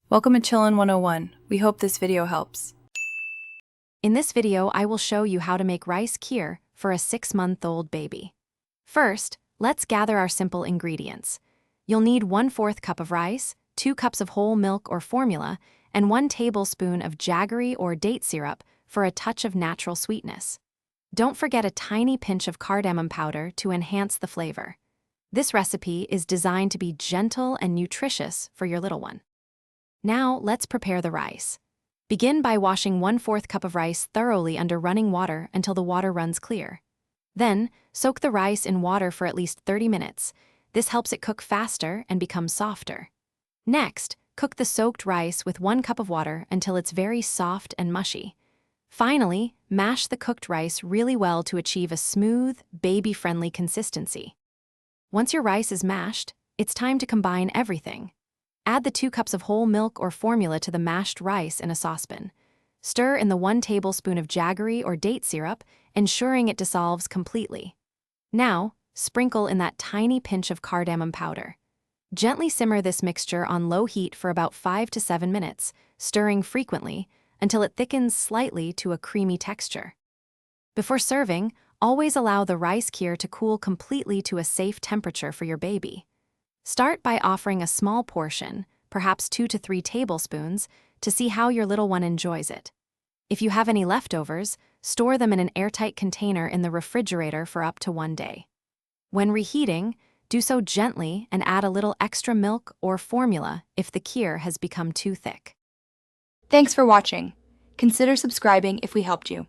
Welcome to Chillin' 101. We hope this video helps. In this video, I will show you how to make rice kheer for a 6-month-old baby. First, let's gather our simple ingredients. You'll need 1/4 cup of rice, 2 cups of whole milk or formula, and 1 tablespoon of jaggery or date syrup for a touch of natural sweetness. Don't forget a tiny pinch of cardamom powder to enhance the flavor. This recipe is designed to be gentle and nutritious for your little one. Now, let's prepare the rice. Begin by washing 1/4 cup of rice thoroughly under running water until the water runs clear. Then, soak the rice in water for at least 30 minutes. This helps it cook faster and become softer. Next, cook the soaked rice with 1 cup of water until it's very soft and mushy. Finally, mash the cooked rice really well to achieve a smooth, baby-friendly consistency. Once your rice is mashed, it's time to combine everything. Add the 2 cups of whole milk or formula to the mashed rice in a saucepan. Stir in the 1 tablespoon of jaggery or date syrup, ensuring it dissolves completely. Now, sprinkle in that tiny pinch of cardamom powder. Gently simmer this mixture on low heat for about 5 to 7 minutes, stirring frequently until it thickens slightly to a creamy texture. Before serving, always allow the rice kheer to cool completely to a safe temperature for your baby. Start by offering a small portion, perhaps 2 to 3 tablespoons, to see how your little one enjoys it. If you have any leftovers, store them in an airtight container in the refrigerator for up to 1 day. When reheating, do so gently and add a little extra milk or formula if the kheer has become too thick. Thanks for watching. Consider subscribing if we helped you.